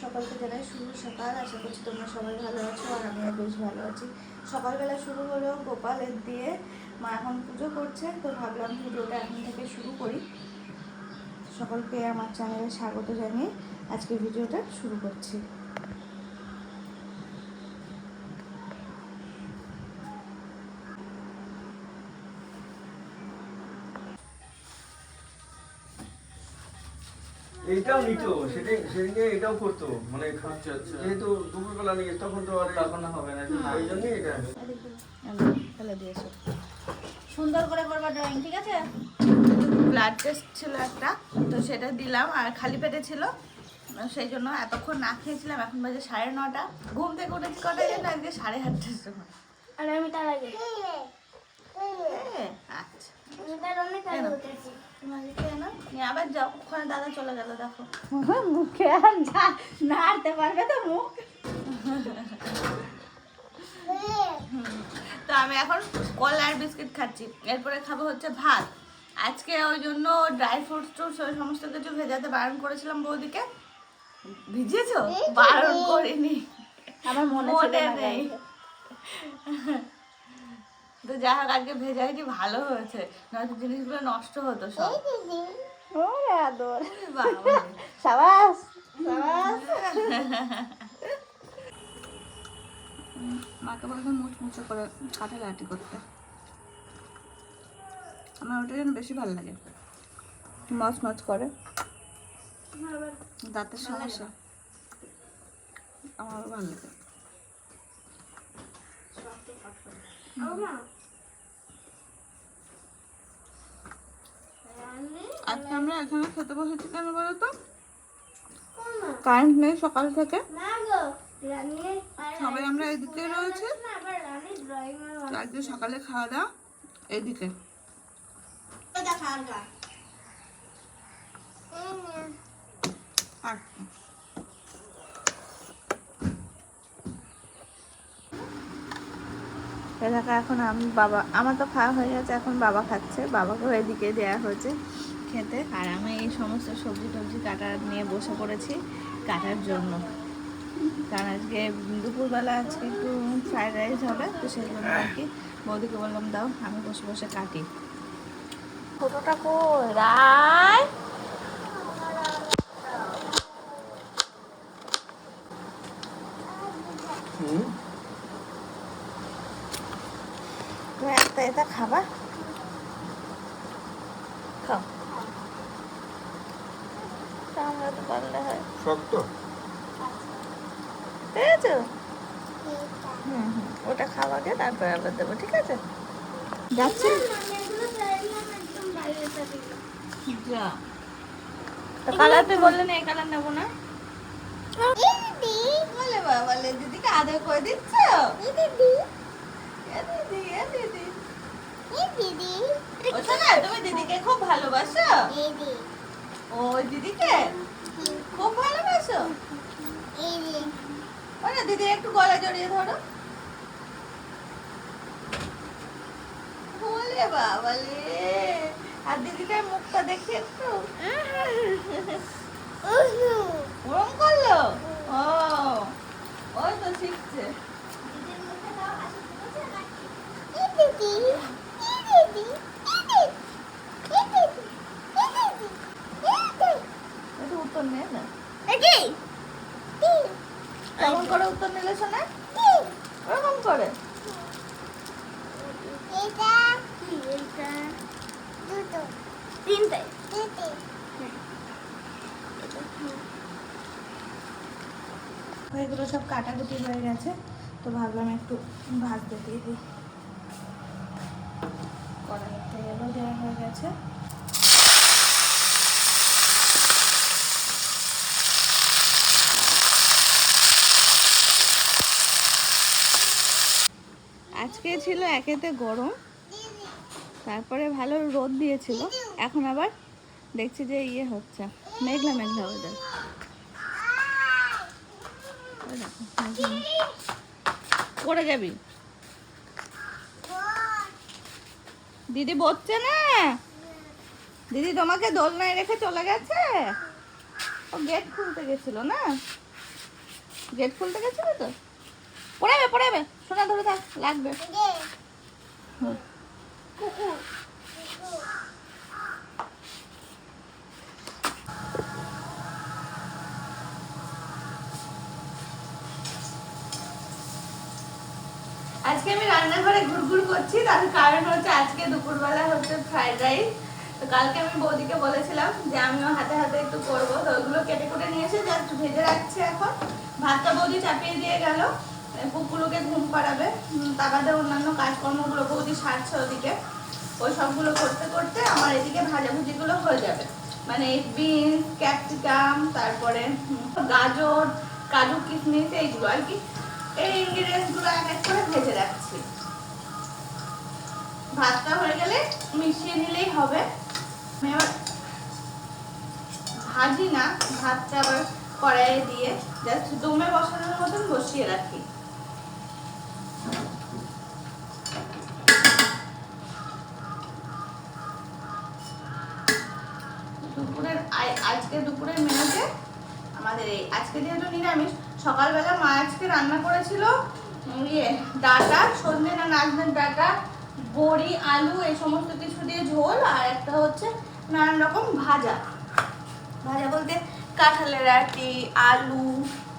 সকলকে জানাই শুভ সকাল। আশা করছি তোমরা সবাই ভালো আছো আর আমিও বেশ ভালো আছি। সকালবেলা শুরু হলো গোপালের দিয়ে, মা এখন পুজো করছে, তো ভাবলাম ভিডিওটা এখন থেকে শুরু করি। সকলকে আমার চ্যানেলে স্বাগত জানিয়ে আজকে ভিডিওটা শুরু করছি। এইটাও নিত, সেদিনকে এটাও করতো, মানে যেহেতু দুপুরবেলা নিয়ে তখন তো আর তখন হবে না, এই জন্যই এটা ফেলে দিয়েছো। সুন্দর করে করবা ড্রয়িং, ঠিক আছে? ব্লাড টেস্ট ছিল একটা, তো সেটা দিলাম আর খালি পেটে ছিল, সেই জন্য এতক্ষণ না খেয়েছিলাম। এখন বাজে 9:30। ঘুম থেকে উঠেছি কটায় যেন আজকে 8:30টার সময়। আর আমি তার আগে আচ্ছা আমি তার অনেক আগে উঠেছি। তোমাকে খেয়ে নাও, নিয়ে আবার যাও। ওখানে দাদা চলে গেল, দেখো মুখে আর যা নাড়তে পারবে তো মুখ। তো আমি এখন কলা আর বিস্কিট খাচ্ছি, এরপরে খাবো হচ্ছে ভাত। আজকে ওই জন্য ড্রাই ফ্রুটস সমস্ত কিছু ভেজাতে বারণ করেছিলাম বৌদিকে। ভিজিয়েছো? বারণ করিনি, আমার মনে নেই। তো যা হোক আজকে ভেজাইনি, ভালো হয়েছে, নয়তো জিনিসগুলো নষ্ট হতো সব। ওরে আদর, বাবা সাবাস সাবাস। মাকে বলতে মুচমুচে করে কাটাকাটি করতে, আমার ওটা যেন বেশি ভালো লাগে, মচ করে। দাঁতের সমস্যা, আমারও ভালো লাগে। আজকে আমরা এখানে খেতে বসেছি কেন বলো তো? কারেন্ট নেই সকাল থেকে, সবাই আমরা এদিকে রয়েছে। আজকে সকালে খাওয়া দাওয়া এদিকে। দেখো এখন আমি বাবা, আমার তো খাওয়া হয়ে গেছে, এখন বাবা খাচ্ছে, বাবাকেও এদিকে দেওয়া হয়েছে খেতে। আর আমি এই সমস্ত সবজি টবজি কাটা নিয়ে বসে পড়েছি কাটার জন্য, কারণ আজকে দুপুরবেলা আজকে একটু ফ্রাইড রাইস হবে, তো সেই জন্য আর কি বৌদিকে বললাম দাও আমি বসে বসে কাটি। ছোটটা কই রায়? একটা এটা খাবা, খাও, কামড়াতে পারলে হয়। শক্ত পেয়েছো? ওটা খাওয়াকে তারপরে আবার দেবো, ঠিক আছে? যাচ্ছি, যা। তো কালার তুই বললে না এই কালার নেবো না, বলে বাবা দিদিকে আদর করে দিচ্ছ। তুমি দিদিকে খুব ভালোবাসো? ওই দিদিকে খুব ভালোবাসো? ওরা দিদি একটু গলা জড়িয়ে ধরো, বলে বাবালে। আর দিদিটার মুখটা দেখি একটু, ওরম করলো। ও ওই তো শিখছে। একটু উত্তর নে না, কেমন করে উত্তর নিলে শোনা, ওরকম করে। এগুলো সব কাটাকুটি হয়ে গেছে, তো ভাবলাম একটু ভাজতে দিয়ে দিই। কড়াইতে তেলও দেওয়া হয়ে গেছে। আজকে ছিল একেতে গরম, তারপরে ভালো রোদ দিয়েছিল, এখন আবার দেখছি যে ইয়ে হচ্ছে, মেঘলা মেঘলা ওয়েদার। পড়ে যাবি, দিদি বসছে না, দিদি তোমাকে দোলনায় রেখে চলে গেছে, ও গেট খুলতে গেছিল না। গেট খুলতে গেছিলে তো? পড়াবে সোনা, ধরে থাক, লাগবে। হুম। আজকে আমি রান্নাঘরে ঘুরঘুর করছি, তার কারণ হচ্ছে আজকে দুপুরবেলা হচ্ছে ফ্রাইড রাইস। তো কালকে আমি বৌদিকে বলেছিলাম যে আমিও হাতে হাতে একটু করবো, তো ওগুলো কেটে কুটে নিয়ে এসে জাস্ট ভেজে রাখছি। এখন ভাতটা বৌদি চাপিয়ে দিয়ে গেল, কুকুরকে ঘুম পাড়াবে, তার বাদে অন্যান্য কাজকর্মগুলো বৌদি সারছে ওদিকে। ওই সবগুলো করতে করতে আমার এদিকে ভাজাভুজিগুলো হয়ে যাবে। মানে বিনস, ক্যাপসিকাম, তারপরে গাজর, কাজু, কিশমিশ, এইগুলো আর কি, এই ইনগ্রিডিয়েন্টস গুলো এক এক করে ভেজে রাখছি। ভাতটা হয়ে গেলে মিশিয়ে নিলেই হবে। আমি আবার ভাজি না, ভাতটা আবার কড়াইয়ে দিয়ে জাস্ট দমে বসানোর মতন বসিয়ে রাখি। আজকে দুপুরের মেনুতে আমাদের এই, আজকে যেহেতু নিরামিষ, সকালবেলা মা আজকে রান্না করেছিল ডাটা, সজনে না নাজনের ডাটা, বড়ি, আলু, এই সমস্ত কিছু দিয়ে ঝোল, আর একটা হচ্ছে নানান রকম ভাজা। ভাজা বলতে কাঁঠালের আটি, আলু,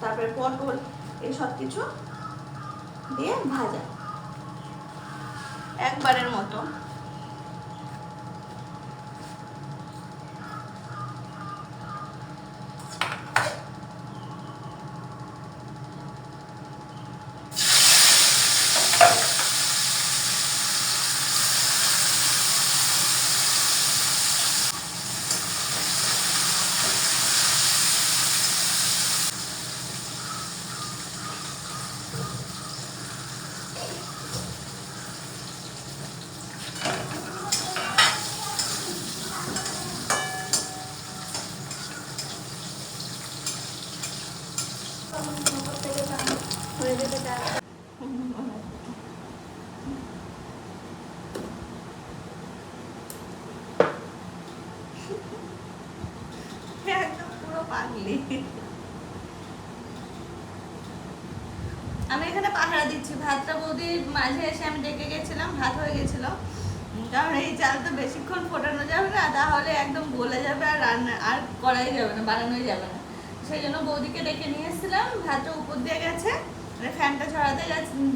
তারপরে পটল, এই সব কিছু দিয়ে ভাজা একবারের মতো। আমি এখানে পাহারা দিচ্ছি। ভাতটা বৌদি মাঝে এসে আমি ডেকে গেছিলাম, ভাত হয়ে গেছিল, কারণ এই চাল তো বেশিক্ষণ ফোটানো যাবে না, তাহলে একদম গলে যাবে আর রান্না আর করাই যাবে না, বানানোই যাবে না। সেই জন্য বৌদিকে ডেকে নিয়ে এসেছিলাম। ভাতটা উপর দিয়ে গেছে, মানে ফ্যানটা ছড়াতে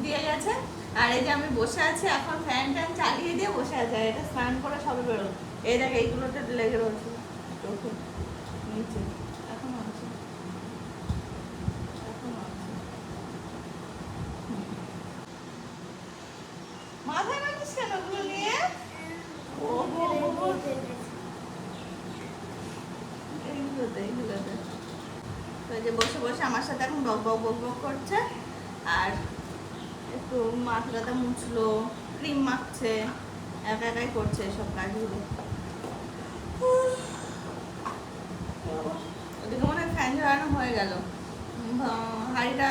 দিয়ে গেছে, আর এই যে আমি বসে আছি এখন, ফ্যান ট্যান চালিয়ে দিয়ে বসে আছে। এটা স্নান করে সবে বেরোলো। এই দেখ এইগুলোতে লেগে রয়েছে চোখে নিচে, এখনো আছে, এখনো আছে। মাথায় রাখিস কেন ওগুলো নিয়ে? এইগুলোতে তো যে বসে বসে আমার সাথে এখন বক বক বক বক করছে, আর একটু মাথাটা মুছলো, ক্রিম মাখছে, একা একাই করছে সব কাজগুলো। ওদিকে মনে হয় ফ্যান ঝরানো হয়ে গেল, হাঁড়িটা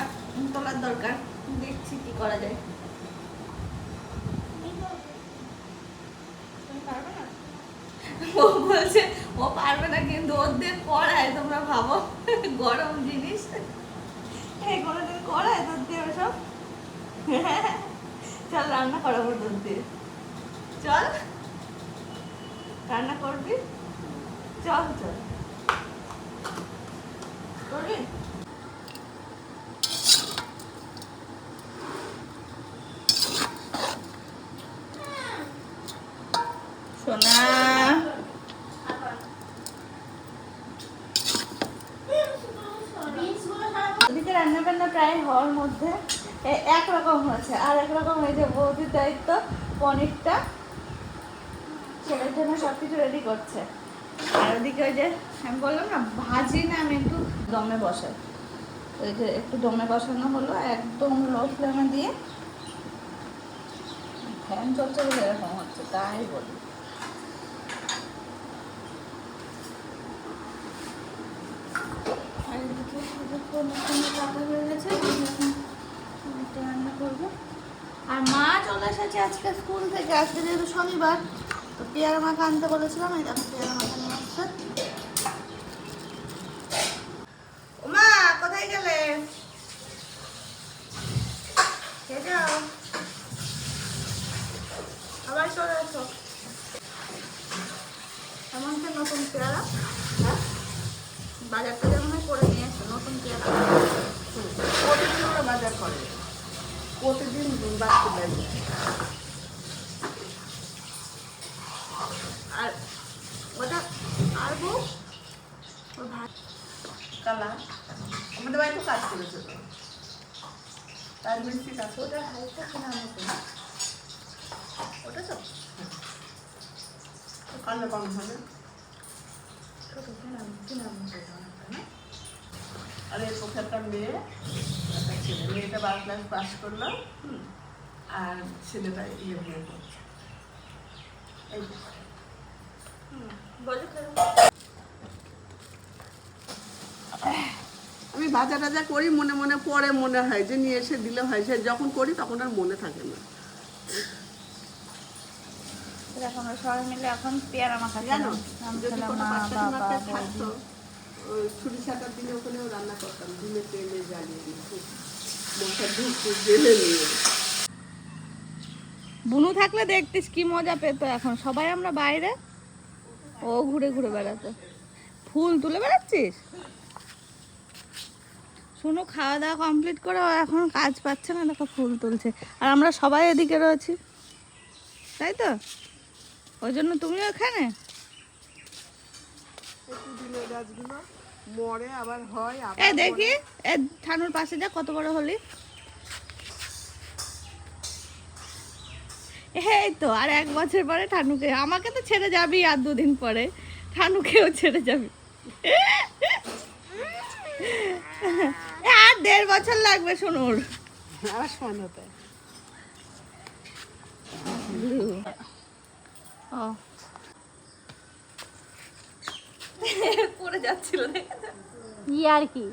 তোলার দরকার, দেখছি কি করা যায়। ও বলছে ও পারবে না, কিন্তু ওদের করায়, তোমরা ভাবো গরম জিনিস, এই কোনোদিন করায় তোর দিয়ে ওসব। চল রান্না করাবো তোর দিয়ে, চল রান্না করবি, চল চল করবি। সোনা ওদিকে রান্না বান্না প্রায় হওয়ার মধ্যে, একরকম হয়েছে, আর একরকম হয়েছে বৌদির দায়িত্ব পনিরটা, ছেলের জন্য সবকিছু রেডি করছে। আর ওদিকে ওই যে আমি বললাম না ভাজি না, আমি একটু দমে বসাই, ওই যে একটু দমে বসানো হলো একদম লো ফ্লেমে দিয়ে। ফ্যান চলছে বলে এরকম হচ্ছে, তাই বলি। আর এদিকে রান্না হয়ে গেছে, রান্না করবো। আর মা চলে এসেছে আজকে স্কুল থেকে, আজকে যেহেতু শনিবার, তো পেয়ারা মাখা আনতে বলেছিলাম, এই দেখো পেয়ারা মাখা নিয়ে আসছে। ও মা কোথায় গেলে? বাজারটা যেমন হয় করে নিয়ে এসো, নতুন পেঁয়াজ। প্রতিদিন ওরা বাজার করে, প্রতিদিন বাড়তে দেয়। আর ওটা আর বউ ওর ভাত কালা আমাদের বাড়িতে কাজ করেছে তো, তার মিষ্টি কাজ। ওটা হালকা কেনা মতো ওটা তো কালো কম হবে। ছোটো কেনা মতো অনেকটা না। আর এই পক্ষে একটা মেয়ে, একটা ছেলে। মেয়েটা 12 ক্লাস পাস করলো, আর ছেলেটা বিয়ে করছে। এই যে। বলো কেন? আমি ভাজা টাজা করি, মনে মনে পরে মনে হয় যে নিয়ে এসে দিলে হয়, সে যখন করি তখন আর মনে থাকে না। এখন আমরা সবাই মিলে এখন পেয়ারা মাখা জানো, আমি যদি খেলাম কোনো মা বাচ্চা বাবা টাচ্চা বৌদি। থাকতো, ওই ছুটি ছাটার দিনে ওখানেও রান্না করতাম, ডিমে তেলে জ্বালিয়ে নিয়ে মশা ঢুকতে জেলে নিয়ে। বুনু থাকলে দেখতিস কি মজা পেত। এখন সবাই আমরা বাইরে, ও ঘুরে ঘুরে বেড়াতো। ফুল তুলে বেড়াচ্ছিস? শুনো, খাওয়া দাওয়া কমপ্লিট করে ও এখন কাজ পাচ্ছে না, দেখো ফুল তুলছে। আর আমরা সবাই এদিকে রয়েছি, তাই তো? ওই জন্য তুমিও এখানে। একটু ডিমের গাছগুলো মরে আবার হয়, এ আবার দেখি, এ ঠানুর পাশে যা, কত বড় হলি। এই তো আর 1 বছর পরে ঠানুকে, আমাকে তো ছেড়ে যাবি, আর 2 দিন পরে ঠানুকেও ছেড়ে যাবি। আর 1.5 বছর লাগবে শুনুর। আর সমান হতে। ও পড়ে যাচ্ছিল আর কি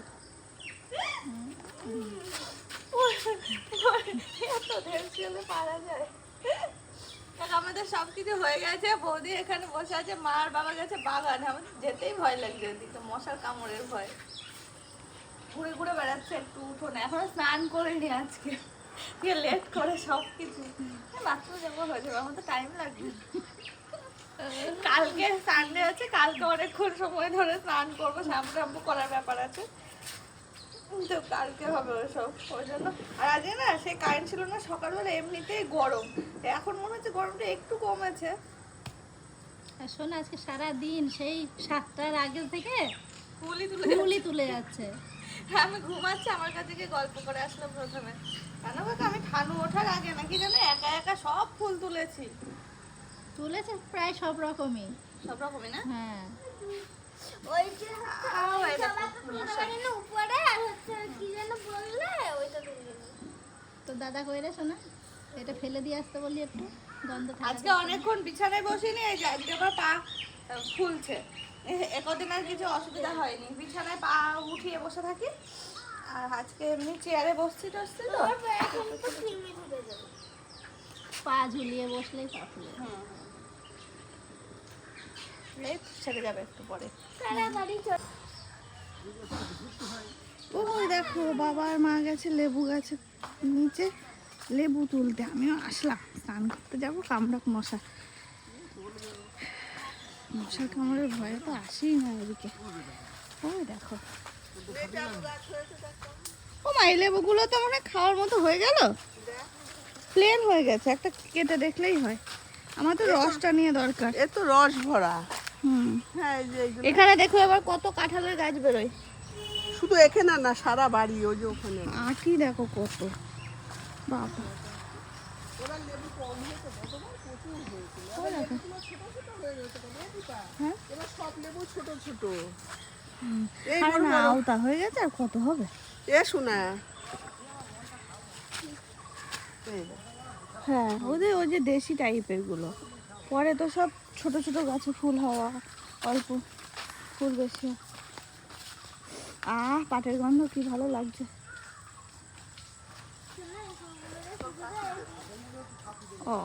পারা যায়। আমাদের সবকিছু হয়ে গেছে, বৌদি এখানে বসে আছে, মা আর বাবা গেছে বাগানে। আমাদের যেতেই ভয় লাগছে, ওদিকে মশার কামড়ের ভয়। ঘুরে ঘুরে বেড়াচ্ছে, একটু উঠো না। এখনো স্নান করিনি আজকে, লেট করে সবকিছু। বাথরুমে যাবো, হয়ে যাবে, আমার তো টাইম লাগবে। কালকে সানডে আছে, কালকে অনেকক্ষণ সময় ধরে স্নান করবো, শ্যাম্পু ট্যাম্পু করার ব্যাপার আছে, তো কালকে হবে ওসব। ওই জন্য আর আজকে না সেই কারেন্ট ছিল না, সকালবেলা এমনিতেই গরম, এখন মনে হচ্ছে গরমটা একটু কমেছে। আর শোন, আজকে সারা দিন সেই 7টার আগে থেকে ফুলি তুলে যাচ্ছে। আমি ঘুমাচ্ছি, আমার কাছে গিয়ে গল্প করে আসলাম প্রথমে। কেন কাকা, আমি ঠানু ওঠার আগে নাকি জানো একা একা সব ফুল তুলেছি। তুলেছে প্রায় সব রকমই। সব রকমই না? হ্যাঁ, ওই যে এই দেখো, মশা। উপরে আর হচ্ছে কি যেন বললে ওইটা তুলে তো দাদা কইরে শোনা, এটা ফেলে দিয়ে আসতে বলি একটু, গন্ধ থাকে। আজকে অনেকক্ষণ বিছানায় বসিনি, এই যে আজকে আবার পা ফুলছে। একদিন আর কিছু অসুবিধা হয়নি, বিছানায় পা উঠিয়ে বসে থাকি। আর আজকে এমনি চেয়ারে বসছি টসছি তো। পা ঝুলিয়ে বসলেই পা ফুলে। এই ছেড়ে যাবে একটু পরে। তাড়াতাড়ি চল। ওই দেখো, বাবা আর মা গেছে লেবু গাছে নিচে লেবু তুলতে, আমিও আসলাম। স্নান করতে যাবো, কামড়াক মশা। মশার কামড়ের ভয়ে তো আসেই না এদিকে। ওই দেখো, ও মা, এই লেবুগুলো তো মনে হয় খাওয়ার মতো হয়ে গেল, প্লেন হয়ে গেছে। একটা কেটে দেখলেই হয়, আমার তো রসটা নিয়ে দরকার। এ তো রস ভরা। হ্যাঁ, এই যে এইগুলো এখানে দেখো এবার কত কাঁঠালের গাছ বেরোয়। শুধু এখানে না, সারা বাড়ি। ওই যে ওখানে আটি দেখো কত, বাবা। ওই দেখো। হ্যাঁ? এবার সব লেবু ছোট ছোট। আরে না, আওতা হয়ে গেছে, আর কত হবে? এ শোনা, হ্যাঁ, ওই যে দেশি টাইপের গুলো, পরে তো সব ছোট ছোট গাছে ফুল হওয়া, অল্প ফুল বেশি। পাটের গন্ধ কি ভালো লাগছে। ও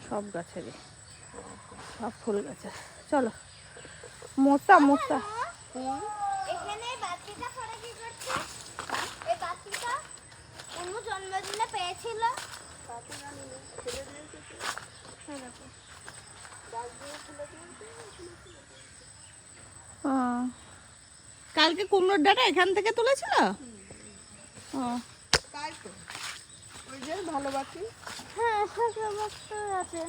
সব গাছেরই, সব ফুল গাছে। চলো, মোটা মোটা। এখানে এই বাতিটা পড়ে কি করছে? এই বাতিটা অনু জন্মদিনে পেয়েছিল। ও, কালকে কুমড়োর ডাঁটা এখান থেকে তুলেছিল? ও, তাই তো ওই যে ভালো বাটি হ্যাঁ সমস্ত আছে।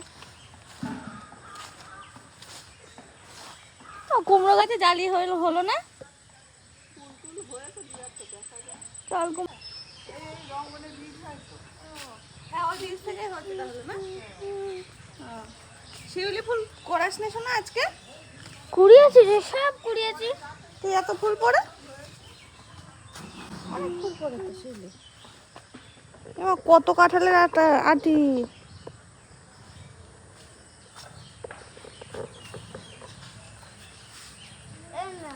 ও, কুমড়ো গাছে জালি হলো না? চল শিউলি ফুল করাস না শোনা আজকে? কুড়িয়েছি রে, সব কুড়িয়েছি। তুই এত ফুল পড়ে? অনেক ফুল পড়েছে শিউলি। কত কাঁঠালের আটি। এই না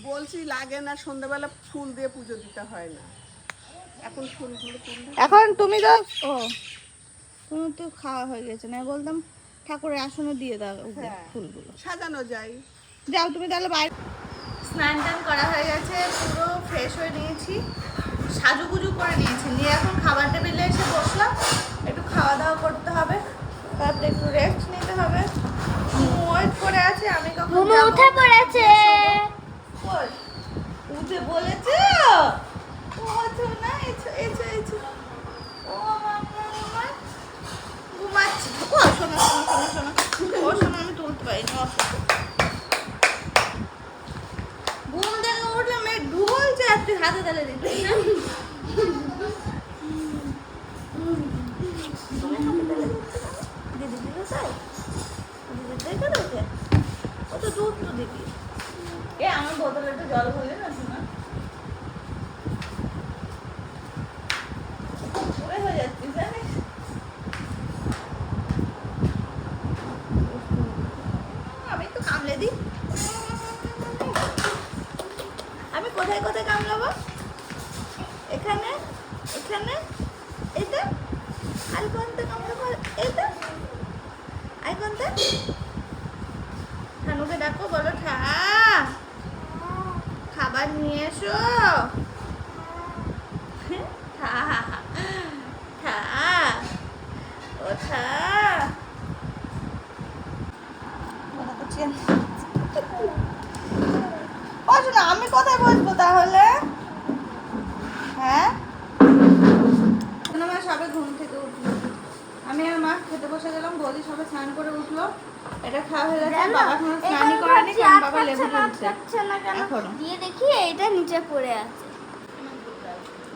বলছি লাগে না, সন্ধ্যাবেলা ফুল দিয়ে পুজো দিতে হয় না, এখন ফুলগুলো তুললে এখন তুমি তো তুমি তো খাওয়া হয়ে গেছে না, বলতাম ঠাকুরের আসনে দিয়ে দাও হ্যাঁ। ফুলগুলো। সাজানো যায়। যাও তুমি তাহলে বাইরে। স্নান টান করা হয়ে গেছে, পুরো ফ্রেশ হয়ে নিয়েছি, সাজুগুজু করে নিয়েছি, নিয়ে এখন খাবার টেবিলে এসে বসলাম। একটু খাওয়া দাওয়া করতে হবে, তারপরে একটু রেস্ট নিতে হবে। ওয়েট করে আছে আমি কখন মোমো যাবো। উঠে পড়েছে। কই? উঠে বলেছে ও আচ্ছা না, এসো এসো এসো। ও মামা ঘুমাচ্ছি। ও শোনো শোনো শোনো শোনো, ও শোনো আমি তুলতে পারিনি। ঘুম থেকে উঠলে মেয়ে ঢুলছে আর তুই হাতে তালে দিচ্ছিস না? দিদি দিদি তাই দিদি দেখে দেখে ও তো দুধ তো দিদি। এ আমার বোতলে একটু জল ভরলে না শোনা, পুরে হয়ে যাচ্ছিস জানিস। আমি একটু কামড়ে দিই। আমি কোথায় কোথায় কামড়াবো? এখানে এখানে এইটা আর কোনটা কামড়াবো? এইটা আর কোনটা? ঠানুকে ডাকো, বলো ঠা খাবার নিয়ে এসো। ঠা ঠা ও ঠা। ও শোনো, আমি কোথায় বসবো তাহলে? হ্যাঁ আমার সবে ঘুম থেকে উঠলো, আমি আর মা খেতে বসে গেলাম। বৌদি সবে স্নান করে উঠলো, এটা খাওয়া হয়ে গেছে। বাবা এখনো স্নানই করেনি, কারণ বাবা লেবু তুলছে এখনো। দিয়ে দেখি এইটা নিচে পড়ে আছে।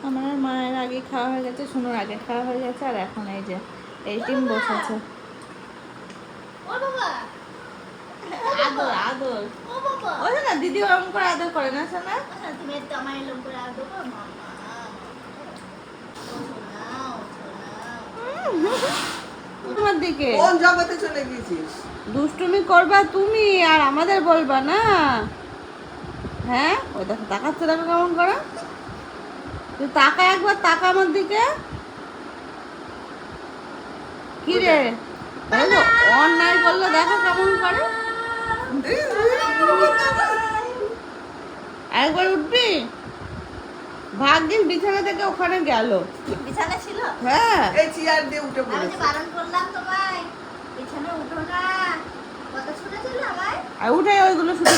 আমার আর মায়ের আগে খাওয়া হয়ে গেছে, শুনুর আগে খাওয়া হয়ে গেছে, আর এখন এই যে এই টিম বসেছে। ও বাবা, আদর আদর, ও বাবা, ওই না দিদি ওরকম করে আদর করে না শোনা? তুমি একটু আমার এরকম করে আর দেবো মামা। তোমার দিকে কোন জগতে চলে গেছিস? দুষ্টুমি করবা তুমি আর আমাদের বলবা না। হ্যাঁ ওই দেখো তাকাচ্ছে, দেখো কেমন করে। তুই তাকা একবার, তাকা আমার দিকে। কি রে দেখো, অন্যায় করলো, দেখো কেমন করে। একবার উঠবি? ভাগ্যিস বিছানা থেকে ওখানে গেল। বিছানা ছিল? হ্যাঁ এই চেয়ার দিয়ে উঠে আমি যে পড়েছে। বারণ করলাম তোমায়, বিছানা উঠো না, কথা শুনেছিল আমায়? আর উঠে ওইগুলো শুধু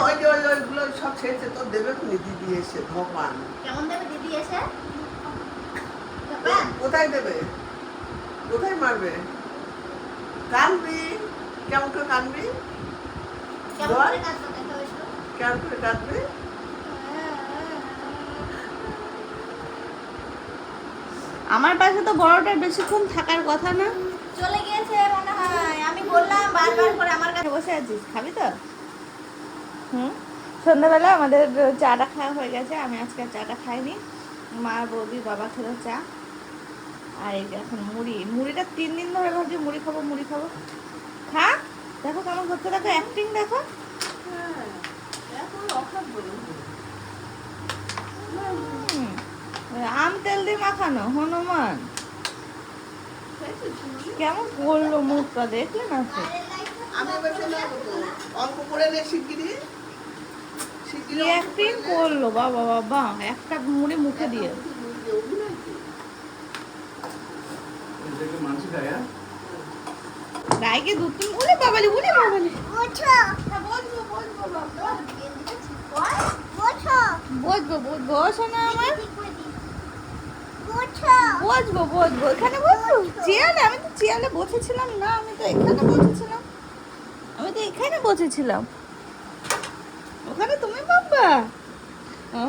ওই যে ওইগুলো সব ছেড়েছে, তোর দেবে খুনি দিদি এসে, ভগবান। কেমন দেবে দিদি এসে? ব্যাপার? কোথায় দেবে? কোথায় মারবে? কানবি? কেমন করে কানবি? কেমন বল। করে কাঁদবো দেখা হয়েছিল? কেমন করে কাঁদবি? আমার পাশে তো বড়টার বেশিক্ষণ থাকার কথা না। চলে গিয়েছে মনে হয়, আমি বললাম বারবার করে আমার কাছে। বসে আছিস, খাবি তো? হুম, সন্ধ্যাবেলা আমাদের চাটা খাওয়া হয়ে গেছে, আমি আজকে আর চাটা খাইনি। মা বৌদি বাবা খেলো চা, আর এই যে এখন মুড়িটা 3 দিন ধরে ভাবছি মুড়ি খাবো মুড়ি খাবো। খা, দেখো কেমন করতে, দেখো অ্যাক্টিং দেখো। হ্যাঁ, এখন অখাপ বলে। হুম, আম তেল দিয়ে মাখানো হনুমান কেমন করলো মুখটা, দেখলে না তো? আমি এবার চলে যাবো তো। অল্প করে নে শিগগিরি। কি শিগগিরি অ্যাক্টিং করলো বাবা বাবা, একটা মুড়ি মুখে দিয়ে। এটাকে মানছি খায়, হ্যাঁ? গাইকে দুধ তুমি বলে বাবালি ওঠো হ্যাঁ বসবো বাবা বসবো শোনা আমার বসবো এখানে বসবো চেয়ারে আমি তো চেয়ারে বসেছিলাম না আমি তো এখানে বসেছিলাম ওখানে তুমি বাবা ও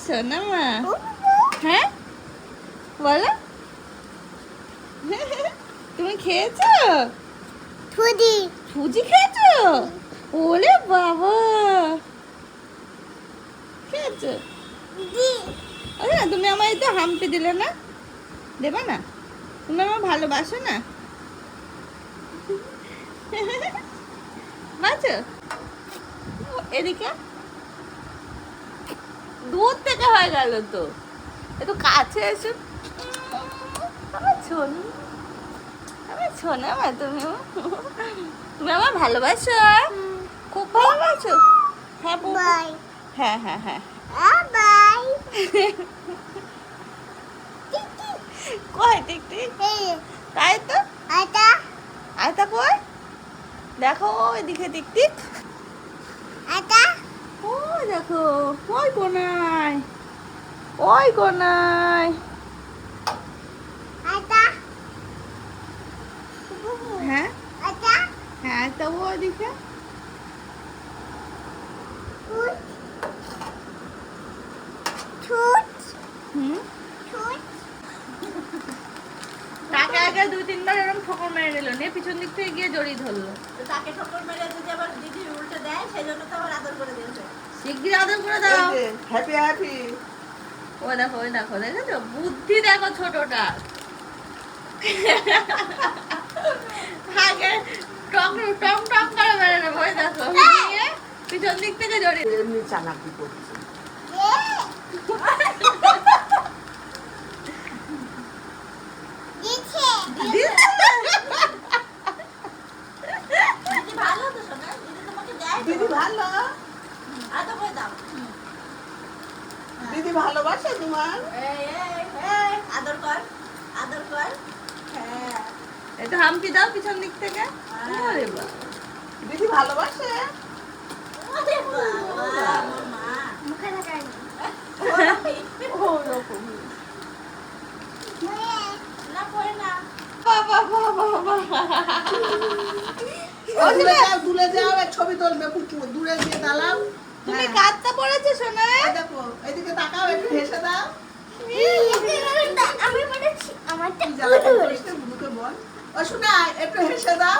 শোনা মা হ্যাঁ বলো তুমি খেয়েছো সুজি খেয়েছো ওরে বাবা খেয়েছো আচ্ছা তুমি আমার এই তো হাম্পি দিলে না দেবে না তুমি আমার ভালোবাসো না বাঁচো এদিকে দূর থেকে হয়ে গেল তো একটু কাছে এসো আমার শোনা মা তুমি আমার ভালোবাসো খুব ভালোবাসো হ্যাঁ হ্যাঁ হ্যাঁ হ্যাঁ কয় টিক টিক তাই তো আয়তা কয় দেখো ওইদিকে টিক টিক ও দেখো ওই কোনায় হ্যাঁ হ্যাঁ তো ওইদিকে হুম তাকে আগে 2-3 বার এরকম ঠোকর মেরে নিল নিয়ে পিছন দিক থেকে গিয়ে জড়িয়ে ধরলো তাকে ঠোকর মেরে যদি আবার দিদি উল্টে দেয় সেই জন্য তো আবার আদর করে দিয়েছে। শিগগির আদর করে দাও হ্যাপি হ্যাপি ওই দেখো দেখেছো বুদ্ধি দেখো ছোটটা আগে টং করে মেরে নেবো ওই দেখো নিয়ে পিছন দিক থেকে জড়িয়ে এমনি চালাকি করছে। দিদি ভালো তো শোনা, দিদি তোমাকে দেয় তো। দিদি ভালো, আদর করে দাও। দিদি ভালোবাসে তোমার। এই, আদর কর। হ্যাঁ। একটু হাম্পি দাও পিছন দিক থেকে আরে বাবা দিদি ভালোবাসে। ওরে বাবা, আমার মা। মুখে লাগাই ওরকম। না পড়ে না। বাবা দূরে যাও, এক ছবি তুলবে, দূরে গিয়ে দাঁড়াও। তুমি কাঁদতে পড়েছো সোনা এই দেখো, এইদিকে তাকাও, একটু হেসে দাও। আমি মানে আমারটা কি জ্বালা করিস না, বুড়োকে বল। ও শোনা, একটু হেসে দাও।